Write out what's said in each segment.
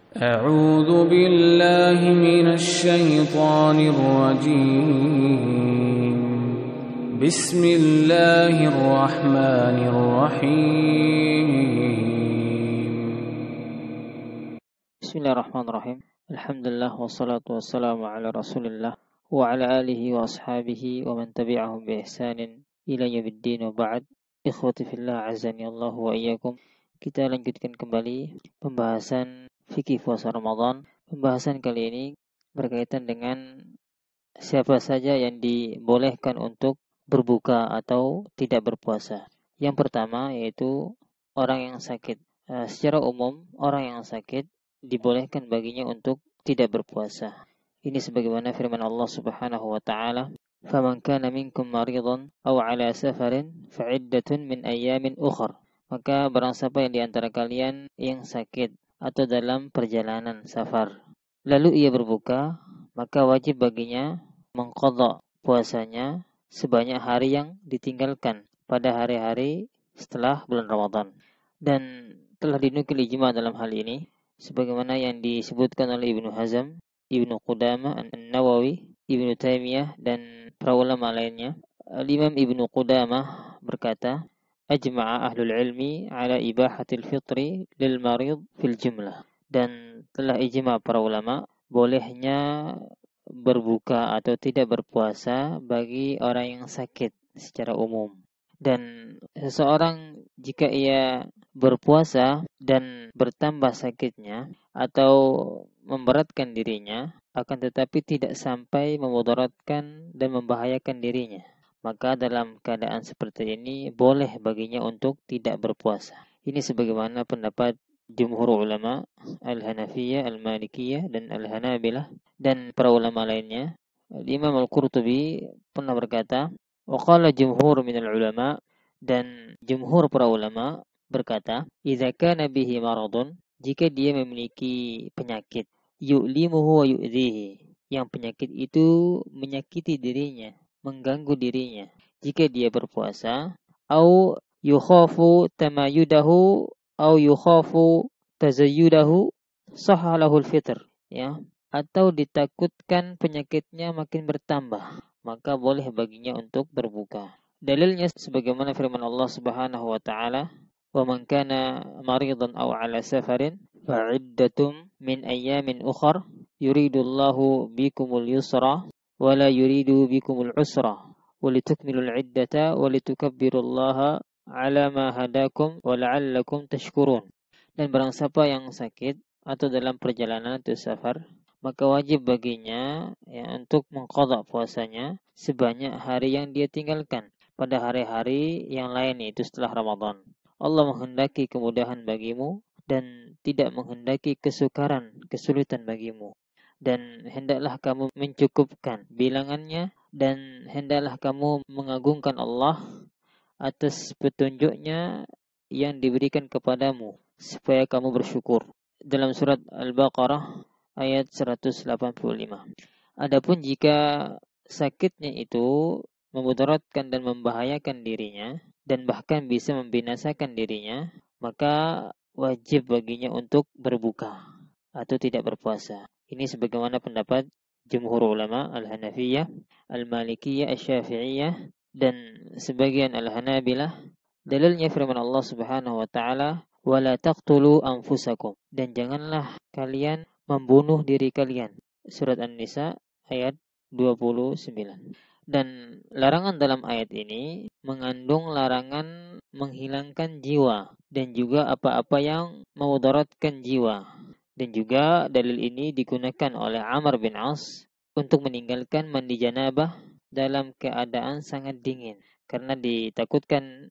أعوذ بالله من الشيطان الرجيم بسم الله الرحمن الرحيم Bismillahirrahmanirrahim. Alhamdulillah wassalatu wassalamu ala Rasulillah wa ala alihi wa ashabihi wa man tabi'ahum bi ihsanin ila yaumiddin wa ba'd. Ikhwati fillah azani Allah wa iyyakum. Kita lanjutkan kembali pembahasan fikih puasa Ramadan. Pembahasan kali ini berkaitan dengan siapa saja yang dibolehkan untuk berbuka atau tidak berpuasa. Yang pertama yaitu orang yang sakit. Secara umum orang yang sakit dibolehkan baginya untuk tidak berpuasa. Ini sebagaimana firman Allah Subhanahu wa taala, "Faman kana minkum maridan aw 'ala safarin fa'iddatun min ayyamin ukhra." Maka barang siapa yang di antara kalian yang sakit atau dalam perjalanan safar, lalu ia berbuka, maka wajib baginya mengqadha puasanya sebanyak hari yang ditinggalkan pada hari-hari setelah bulan Ramadan. Dan telah dinukil ijma dalam hal ini sebagaimana yang disebutkan oleh Ibnu Hazm, Ibnu Qudamah, An-Nawawi, Ibnu Taimiyah dan para ulama lainnya. Imam Ibnu Qudamah berkata, "Ajma'a ahlul ilmi ala ibahatil fitri lil marid fil jumlah." Dan telah ijma para ulama bolehnya berbuka atau tidak berpuasa bagi orang yang sakit secara umum. Dan seseorang jika ia berpuasa dan bertambah sakitnya atau memberatkan dirinya, akan tetapi tidak sampai memudaratkan dan membahayakan dirinya, maka dalam keadaan seperti ini boleh baginya untuk tidak berpuasa. Ini sebagaimana pendapat jumhur ulama Al-Hanafiyah, Al-Malikiyah dan Al-Hanabilah dan para ulama lainnya. Imam Al-Qurtubi pernah berkata, wa qala jumhur minal ulama, dan jumhur para ulama berkata, idza kana bihi maradun, jika dia memiliki penyakit, yu'limuhu wa yu'dhihi, yang penyakit itu menyakiti dirinya, mengganggu dirinya, jika dia berpuasa, au yukhafu tamayudahu au yukhafu tazayyudahu sahalahul fitr, ya, atau ditakutkan penyakitnya makin bertambah, maka boleh baginya untuk berbuka. Dalilnya sebagaimana firman Allah Subhanahu wa taala, "Wa man kana maridan aw 'ala safarin fa'iddatum min ayyamin ukhra yuridullahu bikumul yusra wa la yuridu bikumul usra wa litukmilul 'iddata wa litukabbirullaha 'ala ma hadakum wa la'allakum tashkurun." Dan barang siapa yang sakit atau dalam perjalanan atau safar, maka wajib baginya untuk mengqadha puasanya sebanyak hari yang dia tinggalkan pada hari-hari yang lain, yaitu setelah Ramadan. Allah menghendaki kemudahan bagimu dan tidak menghendaki kesukaran, kesulitan bagimu. Dan hendaklah kamu mencukupkan bilangannya dan hendaklah kamu mengagungkan Allah atas petunjuknya yang diberikan kepadamu supaya kamu bersyukur. Dalam surat Al-Baqarah ayat 185. Adapun jika sakitnya itu memudaratkan dan membahayakan dirinya dan bahkan bisa membinasakan dirinya, maka wajib baginya untuk berbuka atau tidak berpuasa. Ini sebagaimana pendapat jumhur ulama Al-Hanafiyah, Al-Malikiyah, Asy-Syafi'iyah dan sebagian Al-Hanabilah. Dalilnya firman Allah Subhanahu wa taala, "Wala taqtulu anfusakum." Dan janganlah kalian membunuh diri kalian. Surat An-Nisa ayat 29. Dan larangan dalam ayat ini mengandung larangan menghilangkan jiwa dan juga apa-apa yang memudaratkan jiwa. Dan juga dalil ini digunakan oleh Amr bin As untuk meninggalkan mandi janabah dalam keadaan sangat dingin karena ditakutkan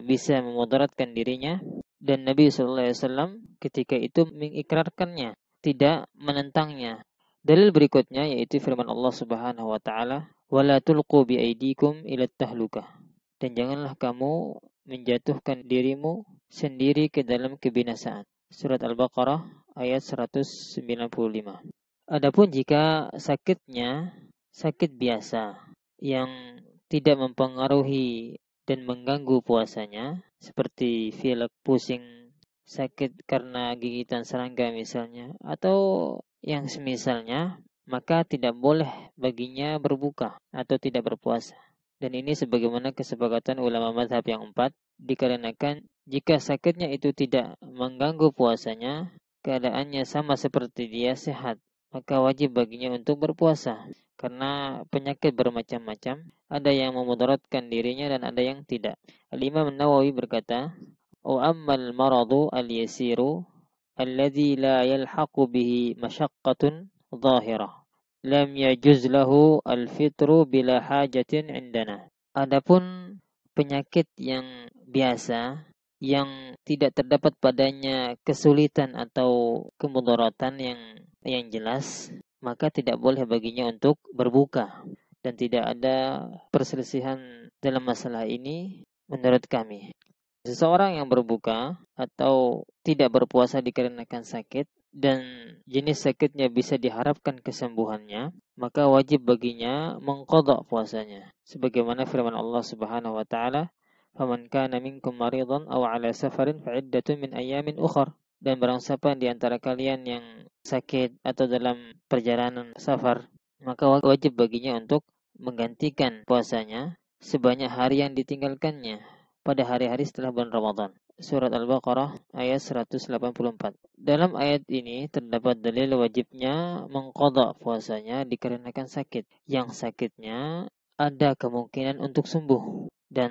bisa memudaratkan dirinya, dan Nabi SAW ketika itu mengikrarkannya, tidak menentangnya. Dalil berikutnya yaitu firman Allah Subhanahu wa taala, "Wala tulqu biaidikum ila tahlukah." Dan janganlah kamu menjatuhkan dirimu sendiri ke dalam kebinasaan. Surat Al-Baqarah ayat 195. Adapun jika sakitnya sakit biasa yang tidak mempengaruhi dan mengganggu puasanya, seperti pilek, pusing, sakit karena gigitan serangga misalnya, atau yang semisalnya, maka tidak boleh baginya berbuka atau tidak berpuasa. Dan ini sebagaimana kesepakatan ulama mazhab yang 4, dikarenakan jika sakitnya itu tidak mengganggu puasanya, keadaannya sama seperti dia sehat, maka wajib baginya untuk berpuasa. Karena penyakit bermacam-macam, ada yang memudaratkan dirinya dan ada yang tidak. Al-Imam Nawawi berkata, "Wa ammal maradu al-yasiru alladhi la yalhaqu bihi masyaqqatun zahirah, lam yajuz lahu al-fitru bila hajatin indana." Adapun penyakit yang biasa yang tidak terdapat padanya kesulitan atau kemudaratan yang jelas, maka tidak boleh baginya untuk berbuka, dan tidak ada perselisihan dalam masalah ini menurut kami. Seseorang yang berbuka atau tidak berpuasa dikarenakan sakit dan jenis sakitnya bisa diharapkan kesembuhannya, maka wajib baginya mengqadha puasanya. Sebagaimana firman Allah Subhanahu wa taala, "Faman kana minkum maridan aw 'ala safarin fa'iddatun min ayyamin ukhra." Dan barang siapa di antara kalian yang sakit atau dalam perjalanan safar, maka wajib baginya untuk menggantikan puasanya sebanyak hari yang ditinggalkannya pada hari-hari setelah bulan Ramadan. Surat Al-Baqarah ayat 184. Dalam ayat ini terdapat dalil wajibnya mengqadha puasanya dikarenakan sakit. Yang sakitnya ada kemungkinan untuk sembuh, dan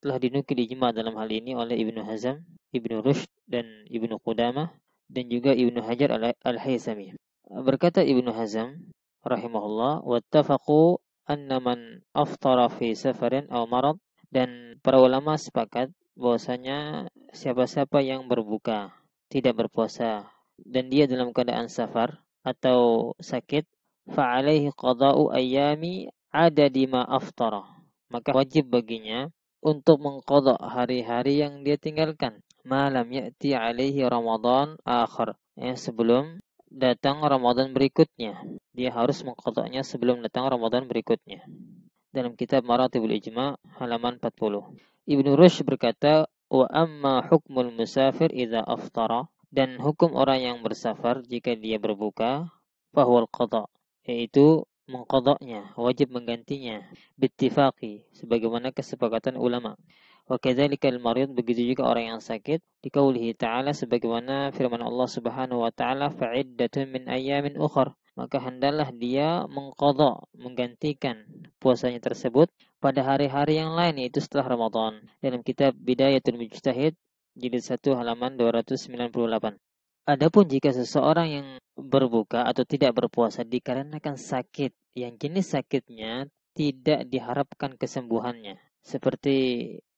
telah dinukil ijma' dalam hal ini oleh Ibnu Hazm, Ibnu Rushd, dan Ibnu Qudamah, dan juga Ibnu Hajar Al-Haythami. Berkata Ibnu Hazm rahimahullah, "Wattafaqu anna man aftara fi safarin aw marad." Dan para ulama sepakat bahwasanya siapa-siapa yang berbuka, tidak berpuasa, dan dia dalam keadaan safar atau sakit, fa'alaihi qada'u ayyami adadi ma aftara. Maka wajib baginya untuk mengqadha hari-hari yang dia tinggalkan. Malam ya'ti alaihi Ramadan akhir. Sebelum datang Ramadan berikutnya. Dia harus mengqadhanya sebelum datang Ramadan berikutnya. Dalam kitab Maratibul Ijma' halaman 40. Ibnu Rushd berkata, "Wa amma hukmul musafir idza aftara." Dan hukum orang yang bersafar jika dia berbuka, fahuwal qadha, yaitu mengqadhanya, wajib menggantinya, bittifaqi, sebagaimana kesepakatan ulama. Wa kadzalikal marid, begitu juga orang yang sakit, dikaulihi ta'ala, sebagaimana firman Allah Subhanahu wa taala, fa'iddatun min ayyamin ukhra. Maka hendaklah dia mengqadha, menggantikan puasanya tersebut pada hari-hari yang lain, yaitu setelah Ramadan. Dalam kitab Bidayatul Mujtahid jilid 1 halaman 298. Adapun jika seseorang yang berbuka atau tidak berpuasa dikarenakan sakit yang jenis sakitnya tidak diharapkan kesembuhannya, seperti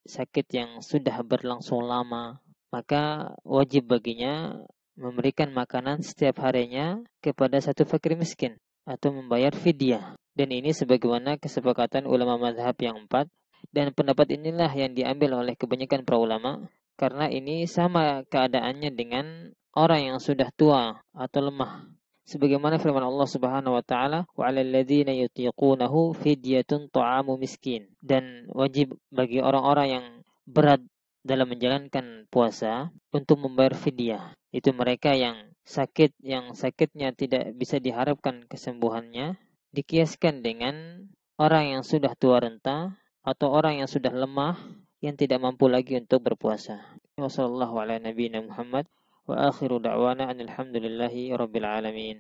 sakit yang sudah berlangsung lama, maka wajib baginya memberikan makanan setiap harinya kepada satu fakir miskin atau membayar fidyah. Dan ini sebagaimana kesepakatan ulama mazhab yang 4, dan pendapat inilah yang diambil oleh kebanyakan para ulama, karena ini sama keadaannya dengan orang yang sudah tua atau lemah. Sebagaimana firman Allah Subhanahu wa taala, "Wa 'alal ladzina yutiqunahu fidyatun ta'amu miskin." Dan wajib bagi orang-orang yang berat dalam menjalankan puasa untuk membayar fidyah. Itu mereka yang sakitnya tidak bisa diharapkan kesembuhannya, dikiaskan dengan orang yang sudah tua renta atau orang yang sudah lemah yang tidak mampu lagi untuk berpuasa. Wassallallahu ala nabiyina Muhammad wa akhiru da'wana alhamdulillahi rabbil alamin.